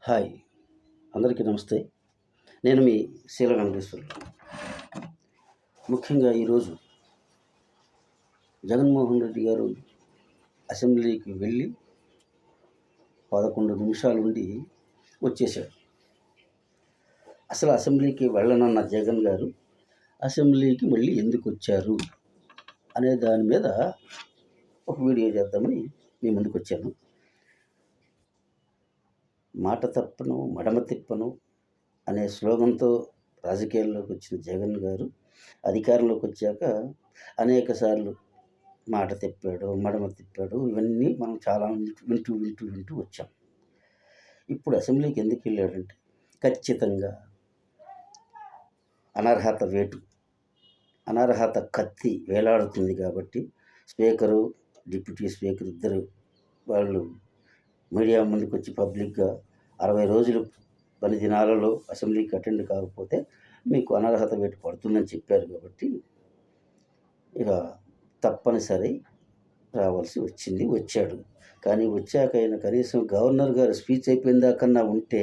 Hi, అందరికీ నమస్తే. నేను మీ శీల వెంకటేశ్వరులు. ముఖ్యంగా ఈరోజు జగన్మోహన్ రెడ్డి గారు అసెంబ్లీకి వెళ్ళి 11 నిమిషాలుండి వచ్చేశాడు. అసలు అసెంబ్లీకి వెళ్ళనన్న జగన్ గారు అసెంబ్లీకి మళ్ళీ ఎందుకు వచ్చారు అనే దాని మీద ఒక వీడియో చేద్దామని మీ ముందుకు వచ్చాను. మాట తప్పను మడమ తిప్పను అనే స్లోగన్తో రాజకీయాల్లోకి వచ్చిన జగన్ గారు అధికారంలోకి వచ్చాక అనేక సార్లు మాట తిప్పాడు, మడమ తిప్పాడు. ఇవన్నీ మనం చాలా వింటూ వచ్చాం. ఇప్పుడు అసెంబ్లీకి ఎందుకు వెళ్ళాడంటే ఖచ్చితంగా అనర్హత కత్తి వేలాడుతుంది కాబట్టి స్పీకరు, డిప్యూటీ స్పీకర్ ఇద్దరు వాళ్ళు మీడియా ముందుకు వచ్చి పబ్లిక్గా 60 రోజులు పని దినాలలో అసెంబ్లీకి అటెండ్ కాకపోతే మీకు అనర్హత వేటు పడుతుందని చెప్పారు కాబట్టి ఇక తప్పనిసరి రావాల్సి వచ్చాడు. కానీ వచ్చాకైనా కనీసం గవర్నర్ గారు స్పీచ్ అయిపోయిన దాకన్నా ఉంటే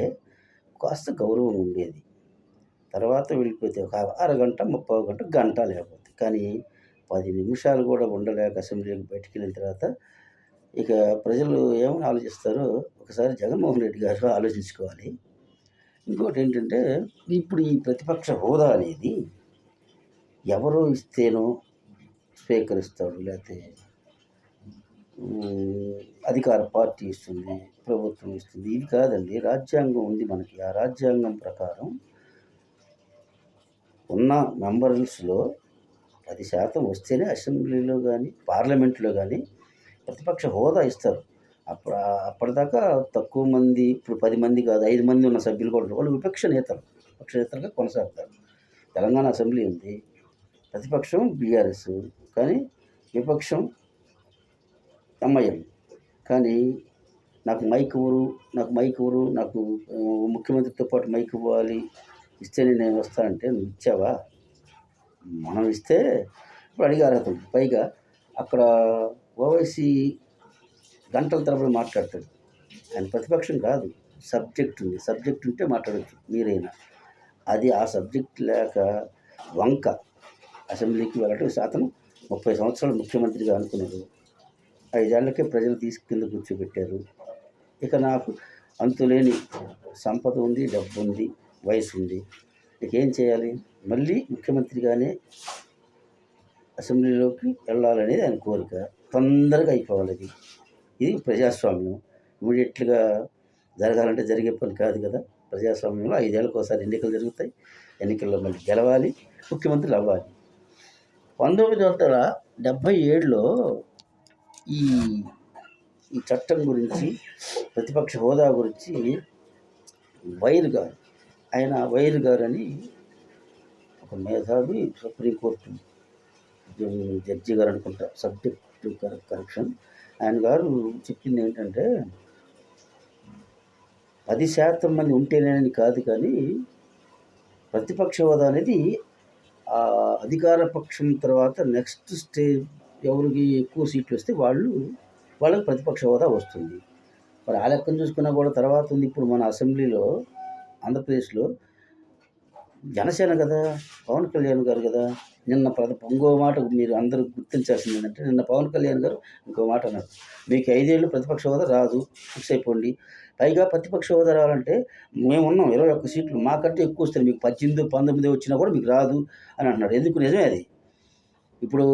కాస్త గౌరవం ఉండేది. తర్వాత వెళ్ళిపోతే ఒక అరగంట, 30 గంట లేకపోతే, కానీ 10 నిమిషాలు కూడా ఉండలేక అసెంబ్లీకి బయటికి వెళ్ళిన తర్వాత ఇక ప్రజలు ఏమని ఆలోచిస్తారో ఒకసారి జగన్మోహన్ రెడ్డి గారు ఆలోచించుకోవాలి. ఇంకోటి ఏంటంటే, ఇప్పుడు ఈ ప్రతిపక్ష హోదా అనేది ఎవరో ఇస్తేనో స్పీకర్ ఇస్తాడు, లేకపోతే అధికార పార్టీ ఇస్తుంది, ప్రభుత్వం ఇస్తుంది. ఇది కాదండి, రాజ్యాంగం ఉంది మనకి. ఆ రాజ్యాంగం ప్రకారం ఉన్న మెంబర్స్లో 10% వస్తేనే అసెంబ్లీలో కానీ పార్లమెంట్లో కానీ ప్రతిపక్ష హోదా ఇస్తారు. అప్పటిదాకా తక్కువ మంది, ఇప్పుడు 10 మంది కాదు 5 మంది ఉన్న సభ్యులు కూడా వాళ్ళు విపక్ష నేతలుగా కొనసాగుతారు. తెలంగాణ అసెంబ్లీ ఉంది, ప్రతిపక్షం బీఆర్ఎస్, కానీ విపక్షం ఎంఐఎం. కానీ నాకు మైక్ ఇవ్వరు, నాకు ముఖ్యమంత్రితో పాటు మైక్ ఇవ్వాలి, ఇస్తేనే నేను వస్తానంటే నువ్వు ఇచ్చావా? మనం ఇస్తే ఇప్పుడు అడిగే అర్హత ఉంది. పైగా అక్కడ ఓవైసీ గంటల తరబడి మాట్లాడతాడు. ఆయన ప్రతిపక్షం కాదు, సబ్జెక్ట్ ఉంది. సబ్జెక్ట్ ఉంటే మాట్లాడచ్చు మీరైనా. అది ఆ సబ్జెక్ట్ లేక వంక అసెంబ్లీకి వెళ్ళటం. అతను 30 సంవత్సరాలు ముఖ్యమంత్రిగా అనుకున్నారు. 5 ఏళ్లకే ప్రజలు కింద కూర్చోబెట్టారు. ఇక నాకు అంతులేని సంపద ఉంది, డబ్బు ఉంది, వయసు ఉంది, ఇక ఏం చేయాలి? మళ్ళీ ముఖ్యమంత్రిగానే అసెంబ్లీలోకి వెళ్ళాలనేది ఆయన కోరిక. తొందరగా అయిపోవాలి. ఇది ప్రజాస్వామ్యం. ఇమీడియట్గా జరగాలంటే జరిగే పని కాదు కదా. ప్రజాస్వామ్యంలో 5 ఏళ్ళకి ఒకసారి ఎన్నికలు జరుగుతాయి. ఎన్నికల్లో మళ్ళీ గెలవాలి, ముఖ్యమంత్రులు అవ్వాలి. 1977లో ఈ చట్టం గురించి, ప్రతిపక్ష హోదా గురించి వైర్ గారు అని ఒక మేధావి, సుప్రీంకోర్టు జడ్జి గారు అనుకుంటా, సబ్జెక్టు కరెక్షన్, ఆయన గారు చెప్పింది ఏంటంటే 10% మంది ఉంటేనేని కాదు, కానీ ప్రతిపక్ష హోదా అనేది అధికార పక్షం తర్వాత నెక్స్ట్ స్టేజ్ ఎవరికి ఎక్కువ సీట్లు వస్తే వాళ్ళకి ప్రతిపక్ష హోదా వస్తుంది. మరి ఆ లెక్కను చూసుకున్నా కూడా తర్వాత ఉంది. ఇప్పుడు మన అసెంబ్లీలో ఆంధ్రప్రదేశ్లో జనసేన కదా, పవన్ కళ్యాణ్ గారు కదా. నిన్న ఇంకో మాట మీరు అందరూ గుర్తించాల్సింది ఏంటంటే, నిన్న పవన్ కళ్యాణ్ గారు ఇంకో మాట అన్నారు, మీకు 5 ఏళ్ళు ప్రతిపక్ష హోదా రాదు, ఫిక్స్ అయిపోండి. పైగా ప్రతిపక్ష హోదా రావాలంటే మేమున్నాం 21 సీట్లు, మాకంటే ఎక్కువ వస్తాయి, మీకు 18, 19 వచ్చినా కూడా మీకు రాదు అని అంటున్నాడు. ఎందుకు? నిజమే అది. ఇప్పుడు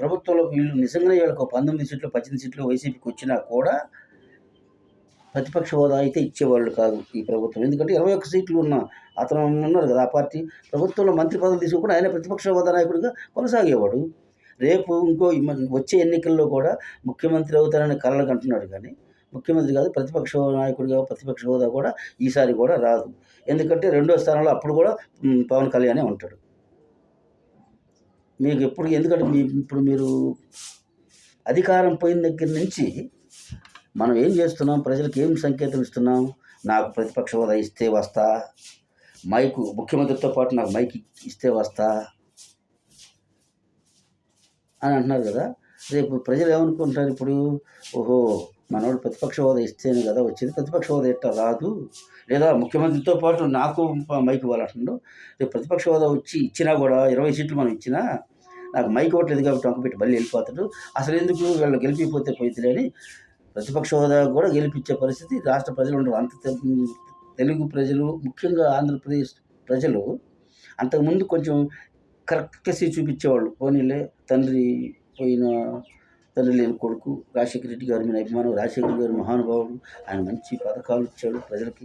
ప్రభుత్వంలో వీళ్ళు నిజంగానే వీళ్ళకి 19 సీట్లు 18 సీట్లు వైసీపీకి వచ్చినా కూడా ప్రతిపక్ష హోదా అయితే ఇచ్చేవాళ్ళు కాదు ఈ ప్రభుత్వం. ఎందుకంటే 21 సీట్లు ఉన్న అతను ఉన్నారు కదా, ఆ పార్టీ ప్రభుత్వంలో మంత్రి పదవులు తీసుకుని ఆయన ప్రతిపక్ష హోదా నాయకుడిగా కొనసాగేవాడు. రేపు వచ్చే ఎన్నికల్లో కూడా ముఖ్యమంత్రి అవుతారని కలలకు అంటున్నాడు, కానీ ముఖ్యమంత్రి కాదు, ప్రతిపక్ష నాయకుడిగా ప్రతిపక్ష హోదా కూడా ఈసారి కూడా రాదు. ఎందుకంటే 2వ స్థానంలో అప్పుడు కూడా పవన్ కళ్యాణే ఉంటాడు. మీకు ఎప్పుడు, ఎందుకంటే ఇప్పుడు మీరు అధికారం పోయిన దగ్గర నుంచి మనం ఏం చేస్తున్నాం, ప్రజలకు ఏం సంకేతం ఇస్తున్నాం? నాకు ప్రతిపక్ష హోదా ఇస్తే వస్తా, ముఖ్యమంత్రితో పాటు నాకు మైక్ ఇస్తే వస్తా అని అంటున్నారు కదా. రేపు ప్రజలు ఏమనుకుంటారు? ఇప్పుడు ఓహో మనోడు ప్రతిపక్ష హోదా ఇస్తేనే కదా వచ్చేది, ప్రతిపక్ష హోదా ఎట్టా రాదు, లేదా ముఖ్యమంత్రితో పాటు నాకు మైక్ ఇవ్వాలంటున్నాడు. రేపు ప్రతిపక్ష హోదా వచ్చి ఇచ్చినా కూడా 20 సీట్లు మనం ఇచ్చినా నాకు మైక్ ఇవ్వట్లేదు కాబట్టి వంకపెట్టి మళ్ళీ వెళ్ళిపోతాడు. అసలు ఎందుకు వీళ్ళు గెలిపిపోతే పోయితే అని ప్రతిపక్ష హోదా కూడా గెలిపించే పరిస్థితి రాష్ట్ర ప్రజలు ఉండరు. అంత తెలుగు ప్రజలు, ముఖ్యంగా ఆంధ్రప్రదేశ్ ప్రజలు అంతకుముందు కొంచెం కరెక్ట్గా చూపించేవాళ్ళు. పోనీలే తండ్రి లేని కొడుకు రాజశేఖర రెడ్డి గారి మీద అభిమానం, రాజశేఖర గారి మహానుభావుడు, ఆయన మంచి పథకాలు ఇచ్చాడు, ప్రజలకి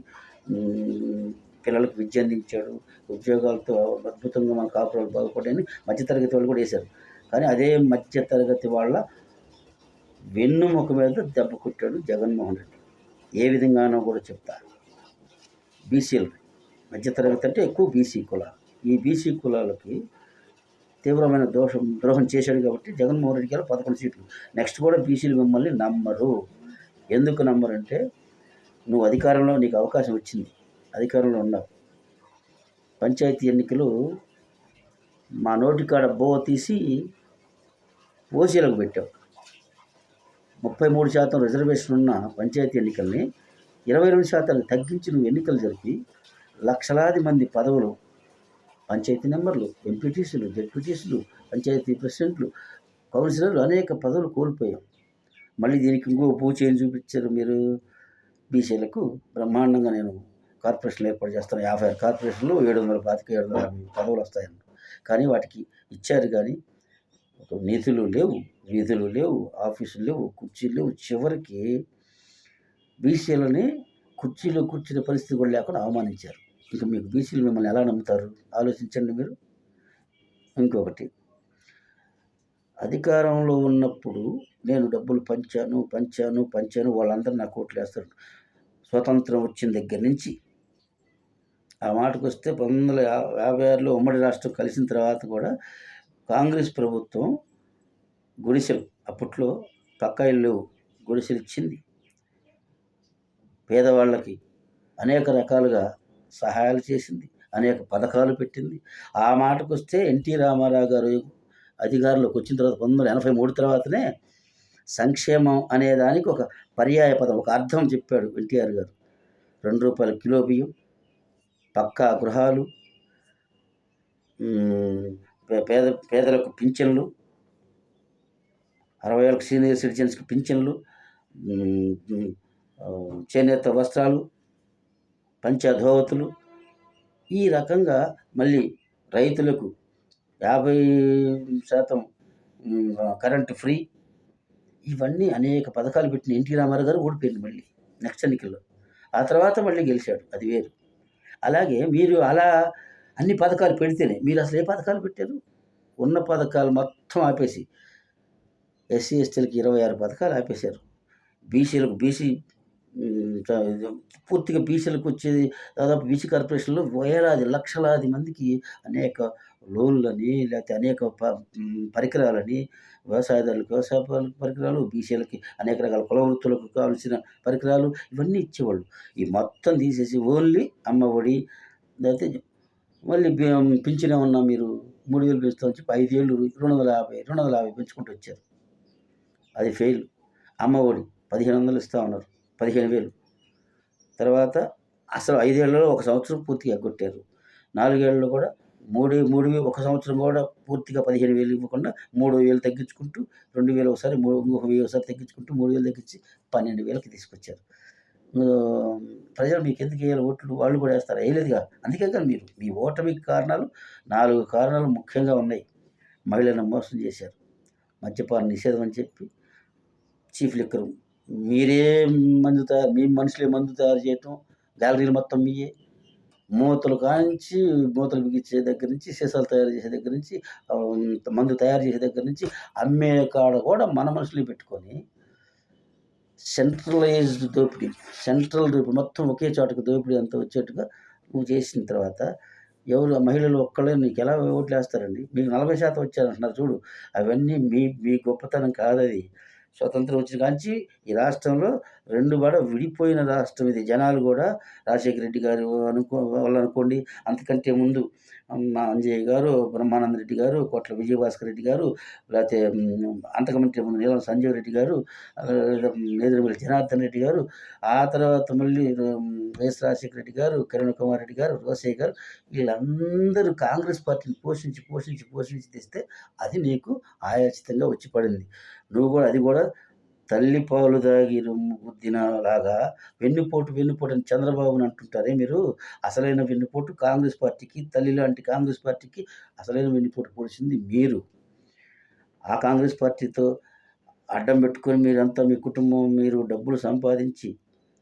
పిల్లలకు విద్య అందించాడు, ఉద్యోగాలతో అద్భుతంగా మన కాపురాలు బాగుపడాయని మధ్యతరగతి వాళ్ళు కూడా వేశారు. కానీ అదే మధ్యతరగతి వాళ్ళ వెన్నుముక మీద దెబ్బ కొట్టాడు జగన్మోహన్ రెడ్డి. ఏ విధంగానో కూడా చెప్తా. బీసీలు మధ్యతరగతి అంటే ఎక్కువ బీసీ కులాలు. ఈ బీసీ కులాలకి తీవ్రమైన ద్రోహం చేశాడు కాబట్టి జగన్మోహన్ రెడ్డి గారు 11 సీట్లు. నెక్స్ట్ కూడా బీసీలు మిమ్మల్ని నమ్మరు. ఎందుకు నమ్మరంటే నువ్వు అధికారంలో, నీకు అవకాశం వచ్చింది, అధికారంలో ఉన్నావు. పంచాయతీ ఎన్నికలు మా నోటికాడ తీసి ఓసీలకు పెట్టావు. 33% రిజర్వేషన్ ఉన్న పంచాయతీ ఎన్నికల్ని 22% తగ్గించి నువ్వు ఎన్నికలు జరిపి లక్షలాది మంది పదవులు, పంచాయతీ మెంబర్లు, ఎంపీటీసీలు, జెడ్పీటీసీలు, పంచాయతీ ప్రెసిడెంట్లు, కౌన్సిలర్లు అనేక పదవులు కోల్పోయాం. మళ్ళీ దీనికి ఇంకో పూచేని చూపించారు మీరు. బీసీలకు బ్రహ్మాండంగా నేను కార్పొరేషన్లు ఏర్పాటు చేస్తాను, 56 కార్పొరేషన్లు 750 పదవులు వస్తాయన్న. కానీ వాటికి ఇచ్చారు కానీ నిధులు లేవు, వీధులు లేవు, ఆఫీసులు లేవు, కుర్చీలు లేవు. చివరికి బీసీలని కుర్చీలో కూర్చునే పరిస్థితి కూడా లేకుండా అవమానించారు. ఇంకా మీకు బీసీలు మిమ్మల్ని ఎలా నమ్ముతారు? ఆలోచించండి మీరు. ఇంకొకటి, అధికారంలో ఉన్నప్పుడు నేను డబ్బులు పంచాను వాళ్ళందరూ నాకు ఓట్లు వేస్తారు. స్వతంత్రం వచ్చిన దగ్గర నుంచి ఆ మాటకు వస్తే 1956లో ఉమ్మడి రాష్ట్రం కలిసిన తర్వాత కూడా కాంగ్రెస్ ప్రభుత్వం గుడిసెలు, అప్పట్లో పక్కా ఇల్లు గుడిసెలు ఇచ్చింది, పేదవాళ్ళకి అనేక రకాలుగా సహాయాలు చేసింది, అనేక పథకాలు పెట్టింది. ఆ మాటకు వస్తే ఎన్టీ రామారావు గారు అధికారంలోకి వచ్చిన తర్వాత 1983 తర్వాతనే సంక్షేమం అనే దానికి ఒక పర్యాయ పదం, ఒక అర్థం చెప్పాడు ఎన్టీఆర్ గారు. ₹2 కిలో బియ్యం, పక్కా గృహాలు, పేదలకు పింఛన్లు, 60 ఏళ్ళకి సీనియర్ సిటిజన్స్కి పింఛన్లు, చేనేత వస్త్రాలు, పంచధోవతులు, ఈ రకంగా మళ్ళీ రైతులకు 50% కరెంటు ఫ్రీ, ఇవన్నీ అనేక పథకాలు పెట్టిన ఎన్టీ రామారావు గారు ఓడిపోయింది మళ్ళీ నెక్స్ట్ ఎన్నికల్లో. ఆ తర్వాత మళ్ళీ గెలిచాడు, అది వేరు. అలాగే మీరు అలా అన్ని పథకాలు పెడితేనే, మీరు అసలు ఏ పథకాలు పెట్టారు? ఉన్న పథకాలు మొత్తం ఆపేసి ఎస్సీ ఎస్టీలకి 26 పథకాలు ఆపేశారు. బీసీ పూర్తిగా బీసీలకు వచ్చేది దాదాపు బీసీ కార్పొరేషన్లో వేలాది లక్షలాది మందికి అనేక లోన్లని, లేకపోతే అనేక పరికరాలని, వ్యవసాయదారులకు వ్యవసాయ పరికరాలు, బీసీలకి అనేక రకాల కుల వృత్తులకు కావాల్సిన పరికరాలు, ఇవన్నీ ఇచ్చేవాళ్ళు. ఈ మొత్తం తీసేసి ఓన్లీ అమ్మఒడి, లేకపోతే మళ్ళీ పింఛన్ ఏమన్నా మీరు 3,000 పెంచుతామని చెప్పి 5 ఏళ్ళు 250 పెంచుకుంటూ వచ్చారు. అది ఫెయిల్. అమ్మఒడి 1,500 ఇస్తా ఉన్నారు, 15,000. తర్వాత అసలు 5 ఏళ్లలో 1 సంవత్సరం పూర్తిగా ఎగ్గొట్టారు. 4 ఏళ్లలో కూడా 3 ఒక సంవత్సరం కూడా పూర్తిగా 15,000 ఇవ్వకుండా 3,000 తగ్గించుకుంటూ 2,000 ఒకసారి, 1,000 ఒకసారి తగ్గించుకుంటూ 3,000 తగ్గించి 12,000కి తీసుకొచ్చారు. ప్రజలు మీకు ఎందుకు వేయాలి ఓట్లు? వాళ్ళు కూడా వేస్తారు, వేయలేదుగా. అందుకే కానీ మీరు మీ ఓటమికి కారణాలు 4 కారణాలు ముఖ్యంగా ఉన్నాయి. మహిళలను మోసం చేశారు, మద్యపాన నిషేధం అని చెప్పి, చీఫ్ లిక్కర్ మీరే మీ మనుషులే మందు తయారు చేయటం, గ్యాలరీలు మొత్తం మీయే, మూతలు కానించి మూతలు బిగించే దగ్గర నుంచి, సీసాలు తయారు చేసే దగ్గర నుంచి, మందు తయారు చేసే దగ్గర నుంచి, అమ్మే కాడ కూడా మన మనుషులు పెట్టుకొని సెంట్రల్ దోపిడీ మొత్తం ఒకే చోటకి దోపిడీ అంతా వచ్చేట్టుగా నువ్వు చేసిన తర్వాత ఎవరు మహిళలు ఒక్కళ్ళే నీకు ఎలా ఓట్లు వేస్తారండి? మీకు 40% వచ్చారంటున్నారు చూడు, అవన్నీ మీ గొప్పతనం కాదది. స్వతంత్రం వచ్చిన కాంచి ఈ రాష్ట్రంలో 2 విడిపోయిన రాష్ట్రం ఇది. జనాలు కూడా రాజశేఖర రెడ్డి గారు వాళ్ళనుకోండి, అంతకంటే ముందు అంజయ్య గారు, బ్రహ్మానంద రెడ్డి గారు, కోట్ల విజయభాస్కర్ రెడ్డి గారు, లేకపోతే అంతకంటే ముందు నీలం సంజీవ్ రెడ్డి గారు, నేదురుమల్లి జనార్దన్ రెడ్డి గారు, ఆ తర్వాత మళ్ళీ వైఎస్ రాజశేఖర రెడ్డి గారు, కిరణ్ కుమార్ రెడ్డి గారు, రోసయ్య గారు, వీళ్ళందరూ కాంగ్రెస్ పార్టీని పోషించి తెస్తే అది నీకు ఆయాచితంగా వచ్చి పడింది. నువ్వు కూడా అది కూడా తల్లి పాలు దాగి రొమ్ము గుద్దినలాగా వెన్నుపోటు అని చంద్రబాబుని అంటుంటారే మీరు. అసలైన వెన్నుపోటు కాంగ్రెస్ పార్టీకి, తల్లి లాంటి కాంగ్రెస్ పార్టీకి అసలైన వెన్నుపోటు పొడిచింది మీరు. ఆ కాంగ్రెస్ పార్టీతో అడ్డం పెట్టుకొని మీరంతా, మీ కుటుంబం, మీరు డబ్బులు సంపాదించి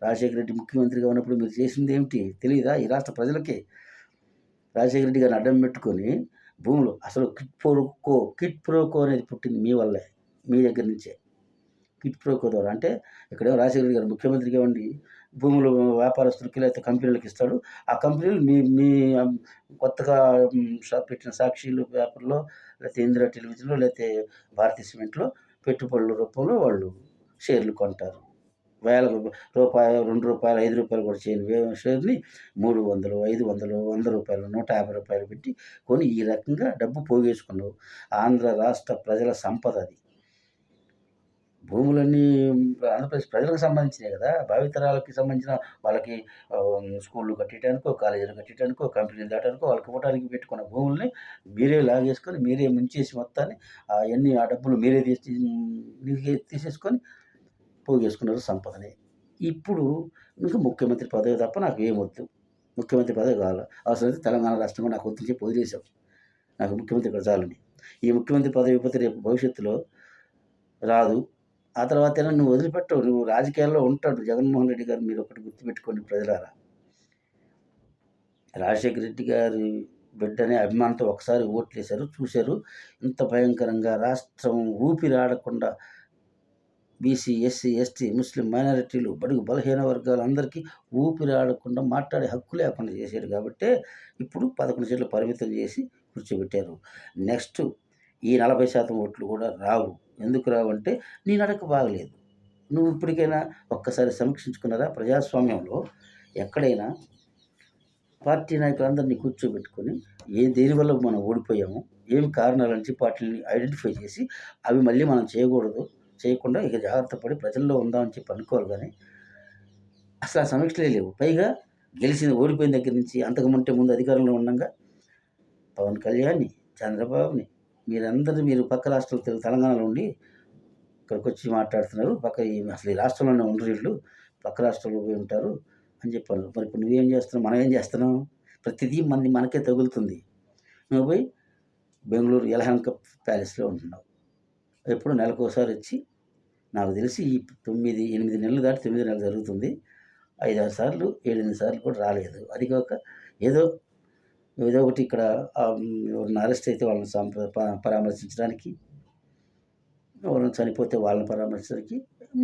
రాజశేఖర రెడ్డి ముఖ్యమంత్రిగా ఉన్నప్పుడు మీరు చేసింది ఏమిటి తెలియదా ఈ రాష్ట్ర ప్రజలకి? రాజశేఖర రెడ్డి గారిని అడ్డం పెట్టుకొని భూములు, అసలు కిట్ ప్రోకో అనేది పుట్టింది మీ వల్లే, మీ దగ్గర నుంచే. కిట్ ప్రోకో ద్వారా అంటే ఇక్కడేమో రాజశేఖర రెడ్డి గారు ముఖ్యమంత్రిగా ఉండి భూములు వ్యాపారస్తులకి లేకపోతే కంపెనీలకు ఇస్తాడు. ఆ కంపెనీలు మీ కొత్తగా పెట్టిన సాక్షిలు పేపర్లో, లేకపోతే ఇందిరా టెలివిజన్లో, లేకపోతే భారతీయ సిమెంట్లో పెట్టుబడుల రూపంలో వాళ్ళు షేర్లు కొంటారు. వేల రూపాయలు, ₹2, ₹5 కూడా చేయని షేర్ని 300, 500, ₹100, ₹150 పెట్టి కొని ఈ రకంగా డబ్బు పోగేసుకున్నావు. ఆంధ్ర రాష్ట్ర ప్రజల సంపద అది. భూములన్నీ ఆంధ్రప్రదేశ్ ప్రజలకు సంబంధించినవి కదా. భావితరాలకి సంబంధించిన వాళ్ళకి స్కూళ్ళు కట్టడానికో, కాలేజీలు కట్టడానికో, కంపెనీలు దాటానికో వాళ్ళకి ఇవ్వడానికి పెట్టుకున్న భూముల్ని మీరే లాగేసుకొని, మీరే ముంచేసి మొత్తాన్ని ఆ డబ్బులు మీరే తీసేసుకొని పోగేసుకున్నారు సంపదని. ఇప్పుడు ఇంకా ముఖ్యమంత్రి పదవి తప్ప నాకు ఏమొద్దు, ముఖ్యమంత్రి పదవి కావాలి, అవసరమైతే తెలంగాణ రాష్ట్రం కూడా నాకు వద్దని చెప్పి వదిలేసావు. నాకు ముఖ్యమంత్రి ఇక్కడ చాలని. ఈ ముఖ్యమంత్రి పదవి పోతే రేపు భవిష్యత్తులో రాదు. ఆ తర్వాత ఏమో నువ్వు వదిలిపెట్టవు, నువ్వు రాజకీయాల్లో ఉంటాడు జగన్మోహన్ రెడ్డి గారు. మీరు ఒకటి గుర్తుపెట్టుకోండి ప్రజలారా, రాజశేఖర రెడ్డి గారి బిడ్డనే అభిమానంతో ఒకసారి ఓట్లేశారు, చూశారు. ఇంత భయంకరంగా రాష్ట్రం ఊపిరాడకుండా బీసీ, ఎస్సీ, ఎస్టీ, ముస్లిం మైనారిటీలు, బడుగు బలహీన వర్గాలందరికీ ఊపిరాడకుండా మాట్లాడే హక్కు లేకుండా చేశారు. కాబట్టే ఇప్పుడు 11 సీట్లు పరిమితం చేసి కూర్చోబెట్టారు. నెక్స్ట్ ఈ 40% ఓట్లు కూడా రావు. ఎందుకు రావంటే నీ నడక బాగలేదు. నువ్వు ఇప్పటికైనా ఒక్కసారి సమీక్షించుకున్నారా? ప్రజాస్వామ్యంలో ఎక్కడైనా పార్టీ నాయకులందరినీ కూర్చోబెట్టుకొని దేనివల్ల మనం ఓడిపోయాము, ఏమి కారణాలని చెప్పి వాటిని ఐడెంటిఫై చేసి అవి మళ్ళీ మనం చేయకుండా ఇక జాగ్రత్త పడి ప్రజల్లో ఉందామని చెప్పి అనుకోవాలి. కానీ అసలు ఆ సమీక్షలే లేవు. పైగా ఓడిపోయిన దగ్గర నుంచి అంతకుముంటే ముందు అధికారంలో ఉండగా పవన్ కళ్యాణ్ని, చంద్రబాబుని, మీరు పక్క రాష్ట్రాలు, తెలంగాణలో ఉండి ఇక్కడికి వచ్చి మాట్లాడుతున్నారు. అసలు ఈ రాష్ట్రంలోనే ఉండరు వీళ్ళు, పక్క రాష్ట్రంలో పోయి ఉంటారు అని చెప్పాను. మరి ఇప్పుడు నువ్వేం చేస్తున్నావు, మనం ఏం చేస్తున్నావు? ప్రతిదీ మనకే తగులుతుంది. నువ్వు పోయి బెంగళూరు యలహంక ప్యాలెస్లో ఉంటున్నావు. ఎప్పుడు నెలకోసారి వచ్చి, నాకు తెలిసి ఈ 8 నెలలు దాటి 9 నెలలు జరుగుతుంది, 5-6 సార్లు 7-8 సార్లు కూడా రాలేదు. అది కాక ఏదో ఒకటి ఇక్కడ ఎవరిని అరెస్ట్ అయితే వాళ్ళని పరామర్శించడానికి, ఎవరైనా చనిపోతే వాళ్ళని పరామర్శించడానికి,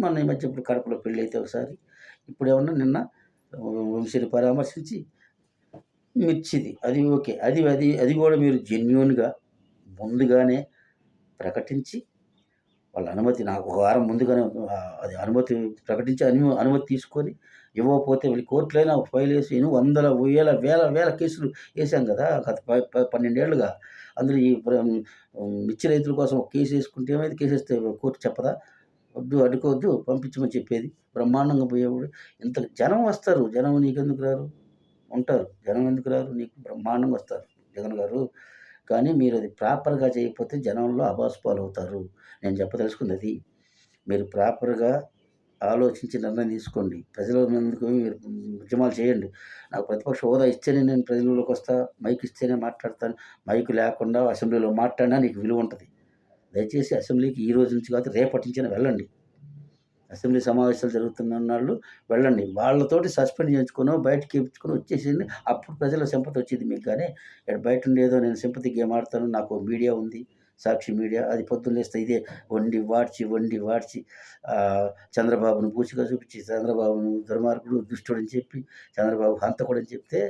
మొన్న ఈ మధ్య ఇప్పుడు కడపలో పెళ్ళి అయితే ఒకసారి, ఇప్పుడు ఏమన్నా నిన్న వంశీని పరామర్శించి మిర్చిది, అది ఓకే. అది కూడా మీరు జెన్యూన్గా ముందుగానే ప్రకటించి వాళ్ళ అనుమతి, నాకు ఒక వారం ముందుగానే అది అనుమతి ప్రకటించి అనుమతి తీసుకొని ఇవ్వకపోతే వెళ్ళి కోర్టులైనా ఫైల్ వేసి వందల వేల కేసులు వేసాం కదా గత 12 ఏళ్ళుగా. అందులో ఈ మిర్చి రైతుల కోసం ఒక కేసు వేసుకుంటే ఏమైంది? కేసు వేస్తే కోర్టు చెప్పదా అడ్డుకోవద్దు పంపించమని చెప్పేది? బ్రహ్మాండంగా పోయేవాడు. ఇంత జనం వస్తారు, జనం నీకెందుకు రారు? ఉంటారు. జనం ఎందుకు రారు? నీకు బ్రహ్మాండంగా వస్తారు జగన్ గారు. కానీ మీరు అది ప్రాపర్గా చేయకపోతే జనంలో అబాసుపాలు అవుతారు. నేను చెప్పదలుచుకుంది అది. మీరు ప్రాపర్గా ఆలోచించి నిర్ణయం తీసుకోండి. ప్రజల ముందుకు మీరు ఉద్యమాలు చేయండి. నాకు ప్రతిపక్ష హోదా ఇస్తేనే నేను ప్రజల్లోకి వస్తా, మైక్ ఇస్తేనే మాట్లాడతాను. మైక్ లేకుండా అసెంబ్లీలో మాట్లాడినా నీకు విలువ ఉంటుంది. దయచేసి అసెంబ్లీకి ఈ రోజు నుంచి కాదు రేపటి నుంచైనా వెళ్ళండి. అసెంబ్లీ సమావేశాలు జరుగుతున్న వెళ్ళండి. వాళ్ళతోటి సస్పెండ్ చేయించుకొని బయటకి ఇప్పించుకొని వచ్చేసింది. అప్పుడు ప్రజల సింపతి వచ్చేది మీకు. కానీ ఇక్కడ బయట ఉండేదో నేను సింపతి గేమ్ ఆడతాను, నాకు మీడియా ఉంది, సాక్షి మీడియా, అది పొద్దున్న లేస్తే ఇదే వండి వాడ్చి చంద్రబాబును పూచిగా చూపించి, చంద్రబాబును దుర్మార్గుడు, దుష్టుడని చెప్పి, చంద్రబాబు హంతకుడని చెప్తే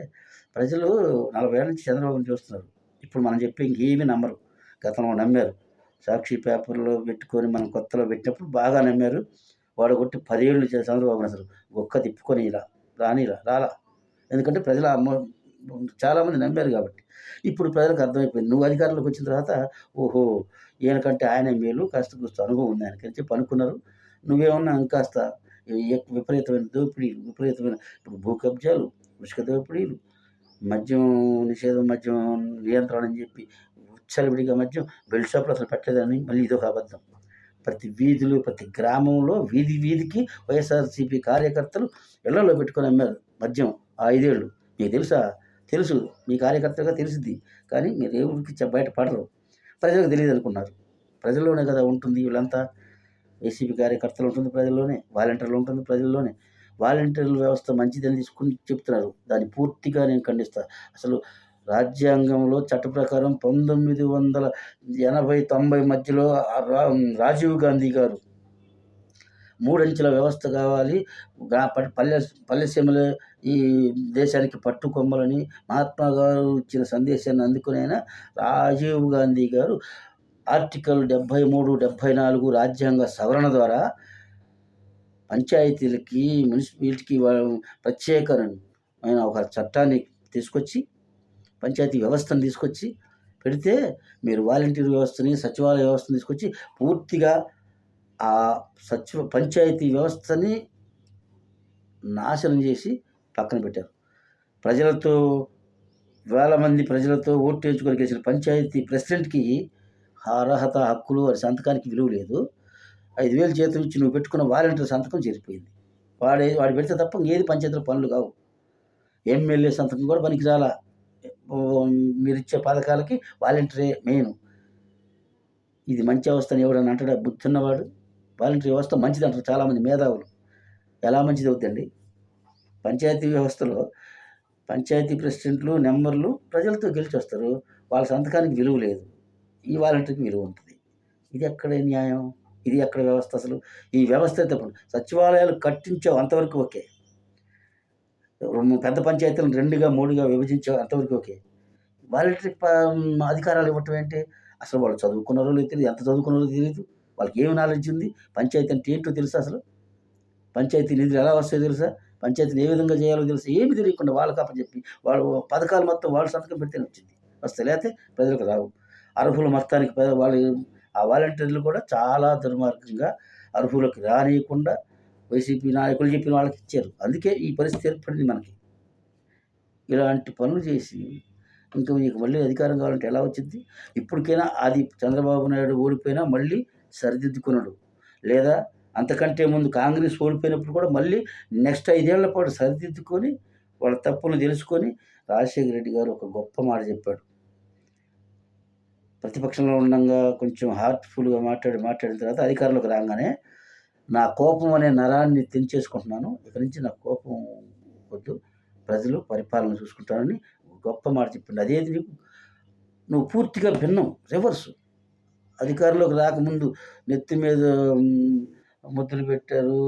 ప్రజలు 40 ఏళ్ళ నుంచి చంద్రబాబుని చూస్తున్నారు. ఇప్పుడు మనం చెప్పి ఇంకేమీ నమ్మరు. గతంలో నమ్మారు. సాక్షి పేపర్లో పెట్టుకొని మనం కొత్తలో పెట్టినప్పుడు బాగా నమ్మారు. వాడగొట్టి 10 ఏళ్ళు చంద్రబాబుని అసలు ఒక్క తిప్పుకొని ఇలా రాలా. ఎందుకంటే ప్రజలు చాలామంది నమ్మారు కాబట్టి. ఇప్పుడు ప్రజలకు అర్థమైపోయింది. నువ్వు అధికారంలోకి వచ్చిన తర్వాత ఓహో! ఈయనకంటే ఆయనే మేలు, కాస్త కూస్త అనుభవం ఉంది ఆయనకని చెప్పి అనుకున్నారు. నువ్వేమన్నా ఇంకాస్త విపరీతమైన దోపిడీలు, విపరీతమైన ఇప్పుడు భూ కబ్జాలు, ఇసుక దోపిడీలు, మద్యం నిషేధం, మద్యం నియంత్రణ అని చెప్పి విచ్చలవిడిగా మద్యం, బెల్ట్ షాపులు అసలు పెట్టలేదని మళ్ళీ ఇదొక అబద్ధం. ప్రతి వీధిలో, ప్రతి గ్రామంలో, వీధికి వైఎస్ఆర్‌సీపీ కార్యకర్తలు ఇళ్లలో పెట్టుకొని అమ్మారు మద్యం ఆ 5 ఏళ్ళు. మీకు తెలుసా? తెలుసు. మీ కార్యకర్తగా తెలిసిద్ది. కానీ మీరు ఏ ఊరికి బయట పడరు. ప్రజలకు తెలీదనుకున్నారు. ప్రజల్లోనే కదా ఉంటుంది వీళ్ళంతా. వైసీపీ కార్యకర్తలు ఉంటుంది ప్రజల్లోనే, వాలంటీర్లు ఉంటుంది ప్రజల్లోనే. వాలంటీర్ల వ్యవస్థ మంచిదని తీసుకొని చెప్తున్నారు. దాన్ని పూర్తిగా నేను ఖండిస్తా. అసలు రాజ్యాంగంలో చట్ట ప్రకారం 1980, 90 మధ్యలో రాజీవ్ గాంధీ గారు 3 అంచెల వ్యవస్థ కావాలి, పల్లెసీమలే ఈ దేశానికి పట్టుకొమ్మలని మహాత్మా గారు ఇచ్చిన సందేశాన్ని అందుకునైనా రాజీవ్ గాంధీ గారు ఆర్టికల్ 73, 74 రాజ్యాంగ సవరణ ద్వారా పంచాయతీలకి, మున్సిపాలిటీకి ప్రత్యేకమైన ఒక చట్టాన్ని తీసుకొచ్చి, పంచాయతీ వ్యవస్థను తీసుకొచ్చి పెడితే, మీరు వాలంటీర్ వ్యవస్థని, సచివాలయ వ్యవస్థను తీసుకొచ్చి పూర్తిగా ఆ పంచాయతీ వ్యవస్థని నాశనం చేసి పక్కన పెట్టారు. ప్రజలతో, వేల మంది ప్రజలతో ఓటు వేయించుకొని గెలిచిన పంచాయతీ ప్రెసిడెంట్కి అర్హత, హక్కులు, వారి సంతకానికి విలువ లేదు. 5,000 జీతం ఇచ్చి నువ్వు పెట్టుకున్న వాలంటీర్ సంతకం చేరిపోయింది. వాడు పెడితే తప్ప ఏది పంచాయతీలో పనులు కావు. ఎమ్మెల్యే సంతకం కూడా పనికి రాలా. మీరిచ్చే పథకాలకి వాలంటీరే మెయిన్. ఇది మంచి వ్యవస్థ అని ఎవడన్నా అంటాడా? బుద్ధున్నవాడు. వాలంటీర్ వ్యవస్థ మంచిది అంటారు చాలామంది మేధావులు. ఎలా మంచిది అవుతుందండి? పంచాయతీ వ్యవస్థలో పంచాయతీ ప్రెసిడెంట్లు, నెంబర్లు ప్రజలతో గెలిచి వస్తారు. వాళ్ళ సంతకానికి విలువ లేదు. ఈ వాలంటీర్కి విలువ ఉంటుంది. ఇది ఎక్కడ న్యాయం? ఇది ఎక్కడ వ్యవస్థ అసలు? ఈ వ్యవస్థ తప్పదు. సచివాలయాలు కట్టించావు అంతవరకు ఓకే. పెద్ద పంచాయతీలను 2గా 3గా విభజించావు అంతవరకు ఓకే. వాలంటీర్కి అధికారాలు ఇవ్వటం ఏంటి? అసలు వాళ్ళు చదువుకున్నారో లేదు తెలియదు, ఎంత చదువుకున్నారో తెలియదు, వాళ్ళకి ఏమి నాలెడ్జ్ ఉంది, పంచాయతీ అంటే ఏంటో తెలుసా? అసలు పంచాయతీ నిధులు ఎలా వస్తాయో తెలుసా? పంచాయతీని ఏ విధంగా చేయాలో తెలుసా? ఏమి తెలియకుండా వాళ్ళకి అప్పచెప్పి వాళ్ళు పథకాలు మొత్తం వాళ్ళు సంతకం పెడితేనే వచ్చింది వస్తే, లేకపోతే ప్రజలకు రావు. అర్హులు మొత్తానికి వాళ్ళు ఆ వాలంటీర్లు కూడా చాలా దుర్మార్గంగా అర్హులకు రానియకుండా వైసీపీ నాయకులు చెప్పిన వాళ్ళకి ఇచ్చారు. అందుకే ఈ పరిస్థితి ఏర్పడింది మనకి. ఇలాంటి పనులు చేసి ఇంకా మీకు మళ్ళీ అధికారం కావాలంటే ఎలా వచ్చింది? ఇప్పటికైనా అది చంద్రబాబు నాయుడు ఓడిపోయినా మళ్ళీ సరిదిద్దుకున్నాడు. లేదా అంతకంటే ముందు కాంగ్రెస్ ఓడిపోయినప్పుడు కూడా మళ్ళీ నెక్స్ట్ 5 ఏళ్ల పాటు సరిదిద్దుకొని వాళ్ళ తప్పులను తెలుసుకొని రాజశేఖర రెడ్డి గారు ఒక గొప్ప మాట చెప్పాడు. ప్రతిపక్షంలో ఉండగా కొంచెం హార్ట్ఫుల్గా మాట్లాడిన తర్వాత అధికారంలోకి రాగానే నా కోపం అనే నరాన్ని తెంచేసుకుంటున్నాను, ఇక నుంచి నాకు కోపం వద్దు, ప్రజలు పరిపాలన చూసుకుంటానని గొప్ప మాట చెప్పిండు. అదేది నువ్వు పూర్తిగా భిన్నం, రివర్సు. అధికారంలోకి రాకముందు నెత్తి మీద ముద్దులు పెట్టారు,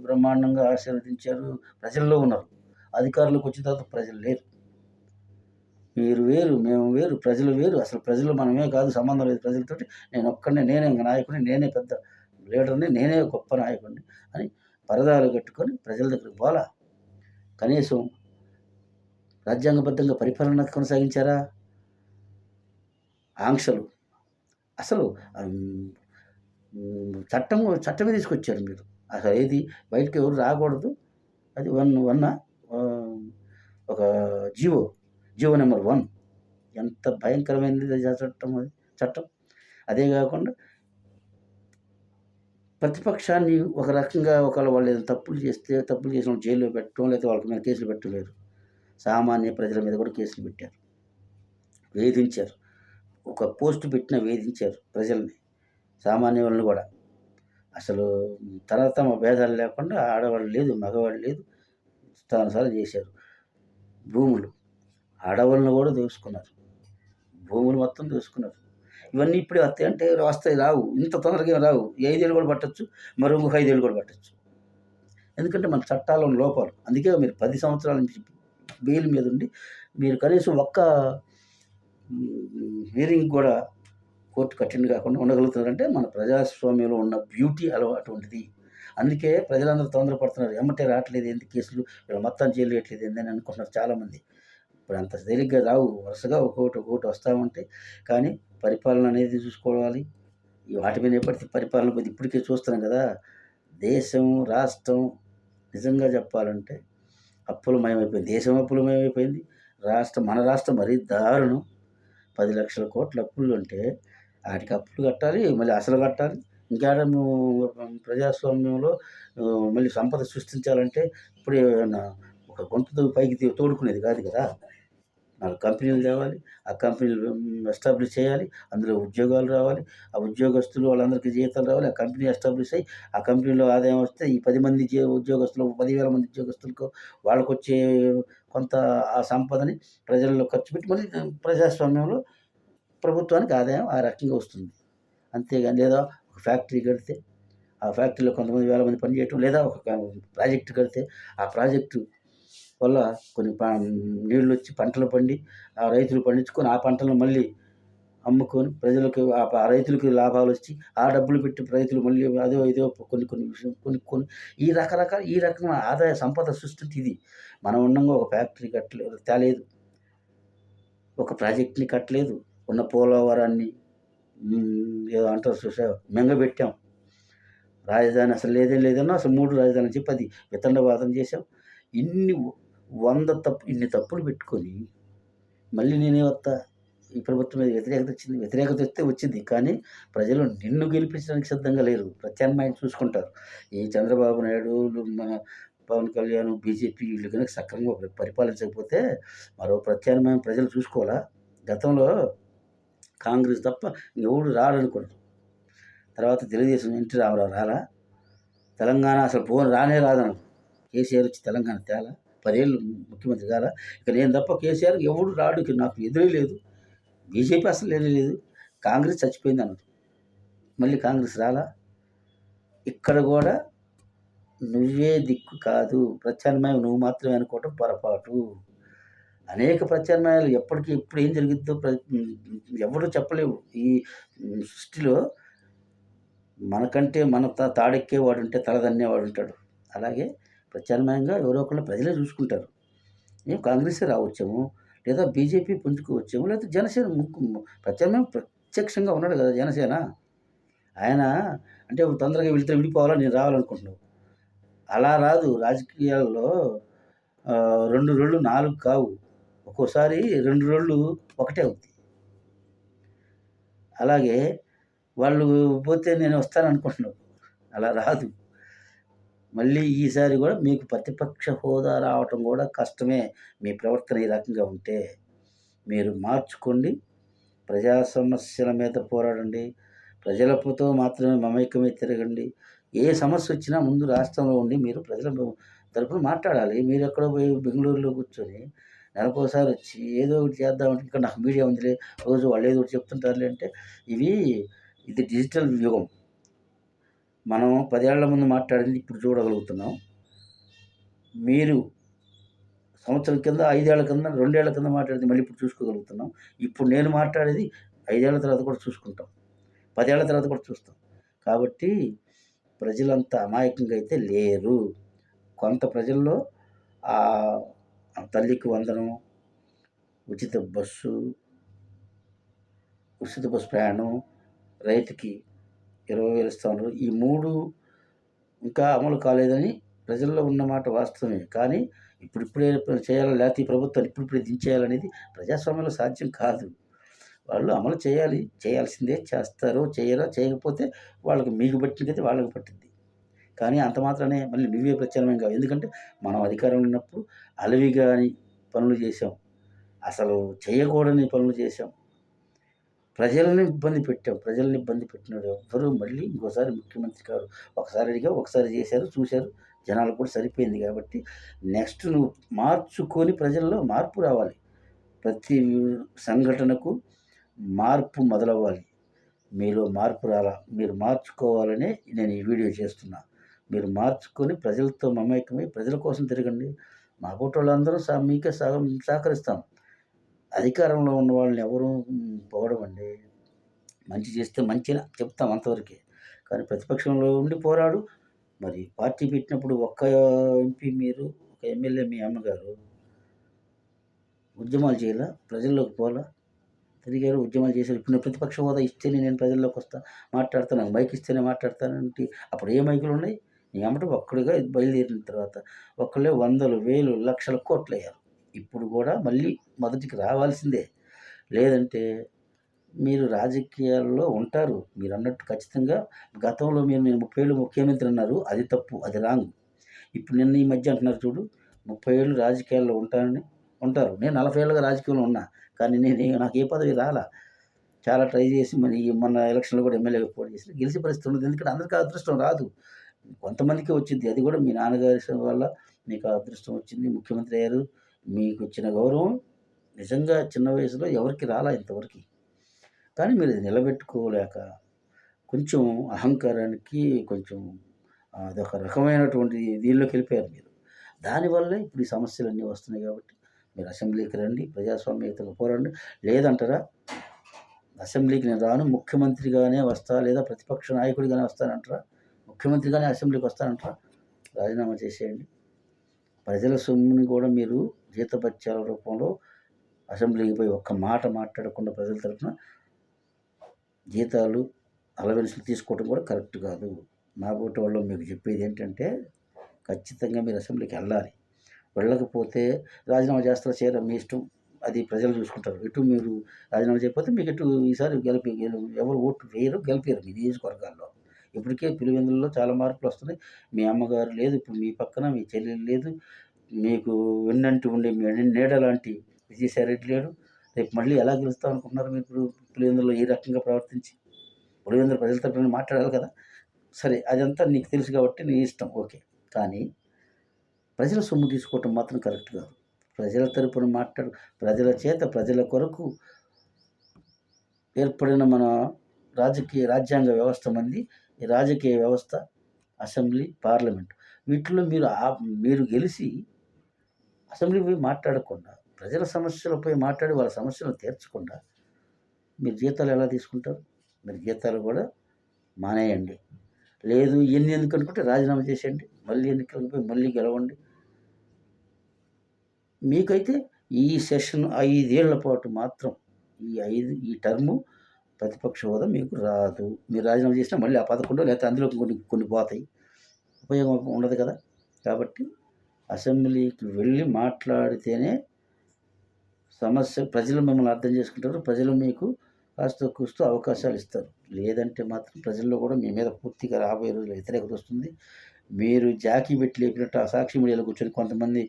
బ్రహ్మాండంగా ఆశీర్వదించారు, ప్రజల్లో ఉన్నారు. అధికారంలోకి వచ్చిన తర్వాత ప్రజలు లేరు. మీరు వేరు, మేము వేరు, ప్రజలు వేరు. అసలు ప్రజలు మనమే కాదు, సంబంధం లేదు ప్రజలతోటి. నేను ఒక్కడినే, నేనే నాయకుడిని, నేనే పెద్ద లీడర్ని, నేనే గొప్ప నాయకుడిని అని పరదాలు కట్టుకొని ప్రజల దగ్గరికి పోలా. కనీసం రాజ్యాంగబద్ధంగా పరిపాలన కొనసాగించారా? ఆంక్షలు, అసలు చట్టమే తీసుకొచ్చారు మీరు. అసలు ఏది బయటకు ఎవరు రాకూడదు. అది ఒక జీవో నెంబర్ 1. ఎంత భయంకరమైనది చట్టం. అదే కాకుండా ప్రతిపక్షాన్ని ఒక రకంగా వాళ్ళు ఏదైనా తప్పులు చేసిన జైల్లో పెట్టడం, లేకపోతే వాళ్ళకి మీద కేసులు పెట్టలేరు. సామాన్య ప్రజల మీద కూడా కేసులు పెట్టారు, వేధించారు. ఒక పోస్ట్ పెట్టినా వేధించారు ప్రజల్ని, సామాన్య వాళ్ళని కూడా. అసలు తర్వాత భేదాలు లేకుండా ఆడవాళ్ళు లేదు, మగవాళ్ళు లేదు, స్థానసాలు చేశారు. భూములు, ఆడవాళ్ళను కూడా దోసుకున్నారు, భూములు మొత్తం దోసుకున్నారు. ఇవన్నీ ఇప్పుడే వస్తాయి అంటే రావు, ఇంత తొందరగా రావు. 5 ఏళ్ళు కూడా పట్టచ్చు, మరో 5 ఏళ్ళు కూడా పట్టచ్చు. ఎందుకంటే మన చట్టాల్లో లోపాలు. అందుకే మీరు 10 సంవత్సరాల నుంచి బెయిల్ మీద ఉండి మీరు కనీసం ఒక్క హియరింగ్ కూడా కోర్టు కఠిన కాకుండా ఉండగలుగుతున్నారంటే మన ప్రజాస్వామ్యంలో ఉన్న బ్యూటీ అటువంటిది. అందుకే ప్రజలందరూ తొందరపడుతున్నారు. ఎమ్మటే రావట్లేదు ఏంది కేసులు, వీళ్ళ మొత్తం జైలు వేయట్లేదు ఏందని అనుకుంటున్నారు చాలామంది. ఇప్పుడు అంత తేలిగ్గా రావు. వరుసగా ఒక్కొక్కటి వస్తూ ఉంటాయి. కానీ పరిపాలన అనేది చూసుకోవాలి. ఈ వాటి మీద ఎప్పటి పరిపాలన మీద ఇప్పటికే చూస్తున్నాం కదా! దేశం, రాష్ట్రం నిజంగా చెప్పాలంటే అప్పులమయమైపోయింది. దేశం అప్పులమయమైపోయింది. మన రాష్ట్రం మరీ దారుణం. 10,00,000 కోట్ల అప్పులు అంటే ఆటికి అప్పులు కట్టాలి, మళ్ళీ అసలు కట్టాలి. ఇంకేడ నువ్వు ప్రజాస్వామ్యంలో మళ్ళీ సంపద సృష్టించాలంటే ఇప్పుడే ఏమన్నా ఒక గొంతు పైకి తోడుకునేది కాదు కదా! 4 కంపెనీలు తేవాలి. ఆ కంపెనీలు ఎస్టాబ్లిష్ చేయాలి. అందులో ఉద్యోగాలు రావాలి. ఆ ఉద్యోగస్తులు వాళ్ళందరికీ జీతాలు రావాలి. ఆ కంపెనీ ఎస్టాబ్లిష్ అయ్యి ఆ కంపెనీలో ఆదాయం వస్తే ఈ 10 మంది ఉద్యోగస్తులు 10,000 మంది ఉద్యోగస్తులకు వాళ్ళకొచ్చే కొంత ఆ సంపదని ప్రజల్లో ఖర్చు పెట్టి మళ్ళీ ప్రజాస్వామ్యంలో ప్రభుత్వానికి ఆదాయం ఆ రకంగా వస్తుంది. అంతేగాని లేదా ఒక ఫ్యాక్టరీ కడితే ఆ ఫ్యాక్టరీలో కొంతమంది వేల మంది పనిచేయటం, లేదా ఒక ప్రాజెక్ట్ కడితే ఆ ప్రాజెక్టు వల్ల కొన్ని నీళ్ళొచ్చి పంటలు పండి ఆ రైతులు పండించుకొని ఆ పంటలను మళ్ళీ అమ్ముకొని ప్రజలకు ఆ రైతులకి లాభాలొచ్చి ఆ డబ్బులు పెట్టి రైతులు మళ్ళీ అదో ఇదో కొన్ని విషయం కొనుక్కొని ఈ రకమైన ఆదాయ సంపద సృష్టి ఇది. మనం ఉండంగా ఒక ఫ్యాక్టరీ తేలేదు. ఒక ప్రాజెక్ట్‌ని కట్టలేదు. ఉన్న పోలవరాన్ని ఏదో అంటారు చూసావా మింగబెట్టాం. రాజధాని అసలు లేదన్నా అసలు 3 రాజధానులు చెప్పి అది వితండవాదం చేశాం. ఇన్ని ఇన్ని తప్పులు పెట్టుకొని మళ్ళీ నేనే వస్తా. ఈ ప్రభుత్వం మీద వ్యతిరేకత వచ్చింది. వ్యతిరేకత వస్తే వచ్చింది. కానీ ప్రజలు నిన్ను గెలిపించడానికి సిద్ధంగా లేరు. ప్రత్యామ్నాయం చూసుకుంటారు. ఈ చంద్రబాబు నాయుడు, మన పవన్ కళ్యాణ్, బీజేపీ వీళ్ళు గనుక సక్రమంగా పరిపాలించకపోతే మరో ప్రత్యామ్నాయం ప్రజలు చూసుకోవాలా? గతంలో కాంగ్రెస్ తప్ప ఎవడు రాడనుకున్నారు. తర్వాత తెలుగుదేశం ఎన్టీ రామారావు రాలా? తెలంగాణ అసలు రానే రాదన్నారు. కేసీఆర్ వచ్చి తెలంగాణ తేలా? 10 ఏళ్ళు ముఖ్యమంత్రి కాలా? ఇక నేను తప్ప కేసీఆర్ ఎవడు రాడు, ఇక నాకు ఎదురే లేదు. బీజేపీ అసలు లేదు. కాంగ్రెస్ చచ్చిపోయిందన్నారు. మళ్ళీ కాంగ్రెస్ రాలా? ఇక్కడ కూడా నువ్వే దిక్కు కాదు. ప్రత్యామ్నాయం నువ్వు మాత్రమే అనుకోవటం పొరపాటు. అనేక ప్రత్యామ్నాయాలు ఎప్పుడు ఏం జరుగుద్దో ఎవరు చెప్పలేవు. ఈ సృష్టిలో మనకంటే మన తాడెక్కేవాడుంటే తలదన్నేవాడుంటాడు. అలాగే ప్రత్యామ్నాయంగా ఎవరో ఒకళ్ళు ప్రజలే చూసుకుంటారు. కాంగ్రెసే రావచ్చేమో, లేదా బీజేపీ పుంజుకోవచ్చేమో, లేదా జనసేన ప్రత్యామ్నాయం ప్రత్యక్షంగా ఉన్నాడు కదా జనసేన. ఆయన అంటే తొందరగా వెళ్తే విడిపోవాలని నేను రావాలనుకుంటున్నావు. అలా రాదు. రాజకీయాల్లో 2 రోళ్ళు 4 కావు. ఒక్కోసారి 2 రోళ్ళు ఒకటే అవుతాయి. అలాగే వాళ్ళు పోతే నేను వస్తాననుకుంటున్నావు. అలా రాదు. మళ్ళీ ఈసారి కూడా మీకు ప్రతిపక్ష హోదా రావటం కూడా కష్టమే. మీ ప్రవర్తన ఈ రకంగా ఉంటే మీరు మార్చుకోండి. ప్రజా సమస్యల మీద పోరాడండి. ప్రజలతో మాత్రమే మమేకమై తిరగండి. ఏ సమస్య వచ్చినా ముందు రాష్ట్రంలో ఉండి మీరు ప్రజల తరపున మాట్లాడాలి. మీరు ఎక్కడో పోయి బెంగుళూరులో కూర్చొని నెలకోసారి వచ్చి ఏదో ఒకటి చేద్దామంటే ఇక్కడ నాకు మీడియా ఉందిలే, రోజు వాళ్ళు ఏదో ఒకటి చెప్తుంటారులే అంటే ఇది డిజిటల్ యుగం. మనం 10 ఏళ్ల ముందు మాట్లాడింది ఇప్పుడు చూడగలుగుతున్నాం. మీరు సంవత్సరం కింద, 5 ఏళ్ల కింద, 2 ఏళ్ల కింద మాట్లాడింది మళ్ళీ ఇప్పుడు చూసుకోగలుగుతున్నాం. ఇప్పుడు నేను మాట్లాడేది 5 ఏళ్ల తర్వాత కూడా చూసుకుంటాం. 10 ఏళ్ల తర్వాత కూడా చూస్తాం. కాబట్టి ప్రజలంత అమాయకంగా అయితే లేరు. కొంత ప్రజల్లో తల్లికి వందనం, ఉచిత బస్సు ప్రయాణం, రైతుకి 20,000 ఇస్తున్నారు. ఈ 3 ఇంకా అమలు కాలేదని ప్రజల్లో ఉన్నమాట వాస్తవమే. కానీ ఇప్పుడిప్పుడే చేయాలి, లేకపోతే ఈ ప్రభుత్వాన్ని ఇప్పుడిప్పుడే దించేయాలనేది ప్రజాస్వామ్యంలో సాధ్యం కాదు. వాళ్ళు అమలు చేయాలి. చేయాల్సిందే చేస్తారో చేయరో, చేయకపోతే వాళ్ళకి మీకు పట్టినదైతే వాళ్ళకి పట్టింది. కానీ అంత మాత్రానే మళ్ళీ నువ్వే ప్రత్యామ్నాయం కావు. ఎందుకంటే మనం అధికారంలో ఉన్నప్పుడు అలవిగాని పనులు చేశాం. అసలు చేయకూడని పనులు చేశాం. ప్రజల్ని ఇబ్బంది పెట్టినాడు ఎవ్వరూ మళ్ళీ ఇంకోసారి ముఖ్యమంత్రి కాదు. ఒకసారి అడిగా, ఒకసారి చేశారు, చూశారు. జనాలకు కూడా సరిపోయింది. కాబట్టి నెక్స్ట్ నువ్వు మార్చుకొని ప్రజల్లో మార్పు రావాలి. ప్రతి సంఘటనకు మార్పు మొదలవ్వాలి. మీలో మార్పు రాలా. మీరు మార్చుకోవాలనే నేను ఈ వీడియో చేస్తున్నా. మీరు మార్చుకొని ప్రజలతో మమేకమై ప్రజల కోసం తిరగండి. మా పోటోళ్ళందరూ మీకే సహకరిస్తాం. అధికారంలో ఉన్న వాళ్ళని ఎవరు పొగడమండి. మంచి చేస్తే మంచిగా చెప్తాం అంతవరకే. కానీ ప్రతిపక్షంలో ఉండి పోరాడు, మరి పార్టీ పెట్టినప్పుడు ఒక్క ఎంపీ మీరు, ఒక ఎమ్మెల్యే మీ అమ్మగారు ఉద్యమాలు చేయాలా? ప్రజల్లోకి పోలా? తిరిగారు, ఉద్యమాలు చేశారు. ఇప్పుడు నేను ప్రతిపక్ష హోదా ఇస్తేనే నేను ప్రజల్లోకి వస్తా, మాట్లాడతాను. నాకు మైక్ ఇస్తేనే మాట్లాడతానంటే అప్పుడు ఏ మైకులు ఉన్నాయి? నీ ఎమ్మట ఒక్కడిగా బయలుదేరిన తర్వాత ఒక్కళ్ళే వందలు, వేలు, లక్షల కోట్లయ్యారు. ఇప్పుడు కూడా మళ్ళీ మొదటికి రావాల్సిందే. లేదంటే మీరు రాజకీయాల్లో ఉంటారు. మీరన్నట్టు ఖచ్చితంగా గతంలో నేను 30 ఏళ్ళు ముఖ్యమంత్రి అన్నారు. అది తప్పు. అది రాంగ్. ఇప్పుడు నిన్న ఈ మధ్య అంటున్నారు చూడు, 30 ఏళ్ళు రాజకీయాల్లో ఉంటానని. ఉంటారు. నేను 40 ఏళ్ళుగా రాజకీయంలో ఉన్నా. కానీ నాకు ఏ పదవి రాలా. చాలా ట్రై చేసి మరి మొన్న ఎలక్షన్‌లో కూడా ఎమ్మెల్యేగా పోటీ చేసిన. గెలిచే పరిస్థితి ఉండదు. ఎందుకంటే అందరికి ఆ అదృష్టం రాదు. కొంతమందికే వచ్చిద్ది. అది కూడా మీ నాన్నగారి వల్ల మీకు ఆ అదృష్టం వచ్చింది. ముఖ్యమంత్రి అయ్యారు. మీకొచ్చిన గౌరవం నిజంగా చిన్న వయసులో ఎవరికీ రాలా ఇంతవరకి. కానీ మీరు అది నిలబెట్టుకోలేక కొంచెం అహంకారానికి కొంచెం అదొక రకమైనటువంటి దీనిలోకి వెళ్ళిపోయారు మీరు. దానివల్లే ఇప్పుడు ఈ సమస్యలన్నీ వస్తున్నాయి కాబట్టి మీరు అసెంబ్లీకి రండి, ప్రజాస్వామ్యయుతంగా పోరాడండి. లేదంటారా అసెంబ్లీకి నేను రాను, ముఖ్యమంత్రిగానే వస్తా, లేదా ప్రతిపక్ష నాయకుడిగానే వస్తానంటారా? ముఖ్యమంత్రిగానే అసెంబ్లీకి వస్తానంటారా? రాజీనామా చేసేయండి. ప్రజల సొమ్ముని కూడా మీరు జీతభత్యాల రూపంలో అసెంబ్లీకి పోయి ఒక్క మాట మాట్లాడకుండా ప్రజల తరఫున జీతాలు, అలవెన్స్‌లు తీసుకోవడం కూడా కరెక్ట్ కాదు. నాబోటి వాళ్ళు మీకు చెప్పేది ఏంటంటే ఖచ్చితంగా మీరు అసెంబ్లీకి వెళ్ళాలి. వెళ్ళకపోతే రాజీనామా చేస్తారా చేయరా మీ ఇష్టం. అది ప్రజలు చూసుకుంటారు. ఎటు మీరు రాజీనామా చేయకపోతే మీకు ఈసారి ఎవరు ఓటు వేయరు, గెలిపియరు మీ నియోజకవర్గాల్లో. ఇప్పటికే పులివెందులలో చాలా మార్పులు వస్తున్నాయి. మీ అమ్మగారు లేదు, ఇప్పుడు మీ పక్కన మీ చెల్లెలు లేదు, మీకు వెన్నంటి ఉండే మీ నీడ లాంటి విజయసాయిరెడ్డి లేడు. రేపు మళ్ళీ ఎలా గెలుస్తాం అనుకుంటున్నారు మీరు ఇప్పుడు పులివెందులలో ఈ రకంగా ప్రవర్తించి? పులివెందుల ప్రజల తరపున మాట్లాడాలి కదా! సరే అదంతా నీకు తెలుసు కాబట్టి నీ ఇష్టం ఓకే. కానీ ప్రజల సొమ్ము తీసుకోవటం మాత్రం కరెక్ట్ కాదు. ప్రజల తరపున ప్రజల చేత ప్రజల కొరకు ఏర్పడిన మన రాజ్యాంగ వ్యవస్థ మంది ఈ రాజకీయ వ్యవస్థ, అసెంబ్లీ, పార్లమెంట్ వీటిలో మీరు గెలిచి అసెంబ్లీ పోయి మాట్లాడకుండా, ప్రజల సమస్యలపై మాట్లాడి వాళ్ళ సమస్యలను తీర్చకుండా మీరు జీతాలు ఎలా తీసుకుంటారు? మీరు జీతాలు కూడా మానేయండి. లేదు ఇవన్నీ ఎందుకు అనుకుంటే రాజీనామా చేసేయండి. మళ్ళీ ఎన్నికలకు పోయి మళ్ళీ గెలవండి. మీకైతే ఈ సెషన్ 5 ఏళ్ల పాటు మాత్రం ఈ టర్ము ప్రతిపక్ష హోదా మీకు రాదు. మీరు రాజీనామా చేసినా మళ్ళీ ఆ 11 లేకపోతే అందులో కొన్ని పోతాయి. ఉపయోగం ఉండదు కదా! కాబట్టి అసెంబ్లీకి వెళ్ళి మాట్లాడితేనే ప్రజలు మిమ్మల్ని అర్థం చేసుకుంటారు. ప్రజలు మీకు కాస్తో కూస్తో అవకాశాలు ఇస్తారు. లేదంటే మాత్రం ప్రజల్లో కూడా మీ మీద పూర్తిగా రాబోయే రోజుల్లో వ్యతిరేకత వస్తుంది. మీరు జాకీ పెట్టి లేపినట్టు ఆ సాక్షి మీడియాలో కూర్చొని కొంతమంది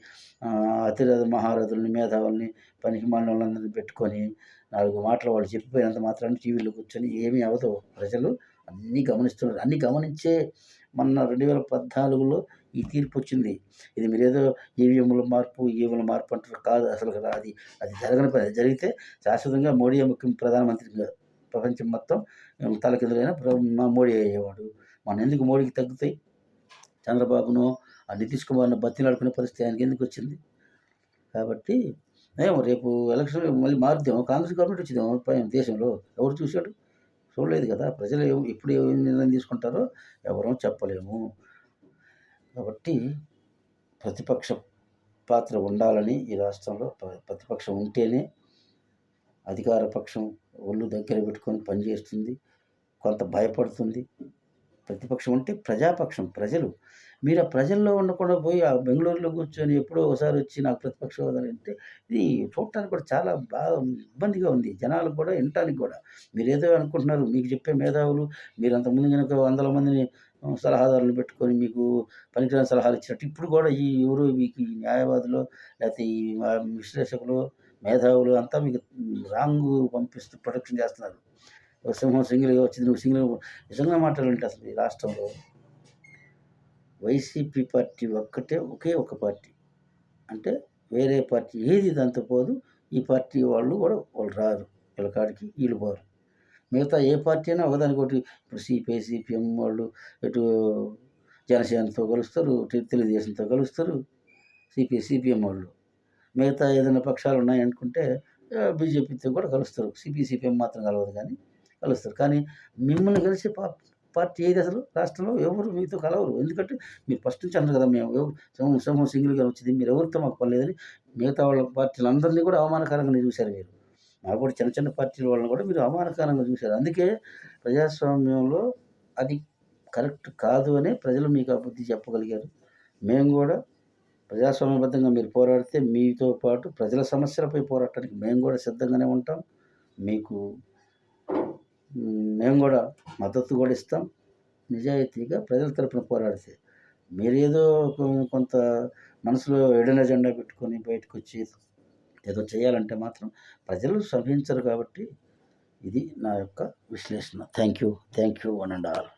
అతిరథ మహారథుల్ని, మేధావుల్ని, పనికిమాలిన వాళ్ళందరినీ పెట్టుకొని 4 మాటలు వాళ్ళు చెప్పిపోయినంత మాత్రాన టీవీలో కూర్చొని ఏమీ అవ్వదు. ప్రజలు అన్నీ గమనిస్తున్నారు. అన్నీ గమనించే మొన్న 2014లో ఈ తీర్పు వచ్చింది. ఇది మీరేదో ఈవీఎంల మార్పు అంటారు. కాదు అసలు అది జరగని పని. జరిగితే శాశ్వతంగా మోడీయే ప్రధానమంత్రిగా ప్రపంచం మొత్తం తలకిందులైన మోడీ అయ్యేవాడు. ఎందుకు మోడీకి తగ్గుతాయి? చంద్రబాబును ఆ నితీష్ కుమార్‌ని బతిమిలాడుకునే పరిస్థితి ఆయనకి ఎందుకు వచ్చింది? కాబట్టి రేపు ఎలక్షన్ మళ్ళీ మారుద్దేమో, కాంగ్రెస్ గవర్నమెంట్ వచ్చిందేమో దేశంలో. ఎవరు చూసాడు? చూడలేదు కదా! ప్రజలు ఎప్పుడు ఏ నిర్ణయం తీసుకుంటారో ఎవరం చెప్పలేము. కాబట్టి ప్రతిపక్ష పాత్ర ఉండాలని ఈ రాష్ట్రంలో ప్రతిపక్షం ఉంటేనే అధికార పక్షం ఒళ్ళు దగ్గర పెట్టుకొని పనిచేస్తుంది. కొంత భయపడుతుంది. ప్రతిపక్షం అంటే ప్రజాపక్షం, ప్రజలు. మీరు ఆ ప్రజల్లో ఉండకుండా పోయి ఆ బెంగుళూరులో కూర్చొని ఎప్పుడో ఒకసారి వచ్చి నాకు ప్రతిపక్ష హోదా అంటే ఇది చూడటానికి కూడా చాలా బాగా ఇబ్బందిగా ఉంది. జనాలకు కూడా వినటానికి కూడా. మీరేదో అనుకుంటున్నారు, మీకు చెప్పే మేధావులు మీరు అంతకుముందు గనుక వందల మందిని సలహాదారులను పెట్టుకొని మీకు పనికిరాని సలహాలు ఇచ్చినట్టు ఇప్పుడు కూడా ఎవరు మీకు ఈ న్యాయవాదులు లేకపోతే ఈ విశ్లేషకులు, మేధావులు అంతా మీకు రాంగ్ పంపిస్తూ ప్రొటెక్షన్ చేస్తున్నారు. సింహం సింగిల్‌గా వచ్చింది, నువ్వు సింగిల్‌గా నిజంగా మాట్లాడాలంటే అసలు ఈ రాష్ట్రంలో వైసీపీ పార్టీ ఒకే ఒక పార్టీ. అంటే వేరే పార్టీ ఏది దాంతో పోదు. ఈ పార్టీ వాళ్ళు రారు. వీళ్ళ కాడికి వీళ్ళు పోరు. మిగతా ఏ పార్టీ అయినా ఒకదానికొకటి ఇప్పుడు సిపిఐ, సిపిఎం వాళ్ళు ఇటు జనసేనతో కలుస్తారు, తెలుగుదేశంతో కలుస్తారు, సిపిఎం వాళ్ళు. మిగతా ఏదైనా పక్షాలు ఉన్నాయనుకుంటే బీజేపీతో కూడా కలుస్తారు. సిపిఎం మాత్రం కలవదు కానీ కలుస్తారు. కానీ మిమ్మల్ని కలిసే పార్టీ ఏది అసలు రాష్ట్రంలో? ఎవరు మీతో కలవరు. ఎందుకంటే మీరు ఫస్ట్ నుంచి అన్నారు కదా! మేము సింహం సింగిల్‌గా వచ్చింది. మీరు ఎవరితో మాకు పని లేదని మిగతా వాళ్ళ పార్టీలందరినీ కూడా అవమానకరంగానే చూసారు మీరు. మాకు కూడా చిన్న చిన్న పార్టీల వాళ్ళని కూడా మీరు అవమానకరంగా చూసారు. అందుకే ప్రజాస్వామ్యంలో అది కరెక్ట్ కాదు అనే ప్రజలు మీకు ఆ బుద్ధి చెప్పగలిగారు. మేము కూడా ప్రజాస్వామ్యబద్ధంగా మీరు పోరాడితే మీతో పాటు ప్రజల సమస్యలపై పోరాటానికి మేము కూడా సిద్ధంగానే ఉంటాం. మీకు మేము కూడా మద్దతు కూడా ఇస్తాం. నిజాయితీగా ప్రజల తరపున పోరాడితే. మీరేదో కొంత మనసులో హిడెన్ అజెండా పెట్టుకొని బయటకొచ్చి ఏదో చేయాలంటే మాత్రం ప్రజలు సహించరు కాబట్టి ఇది నా యొక్క విశ్లేషణ. Thank you. Thank you one and all.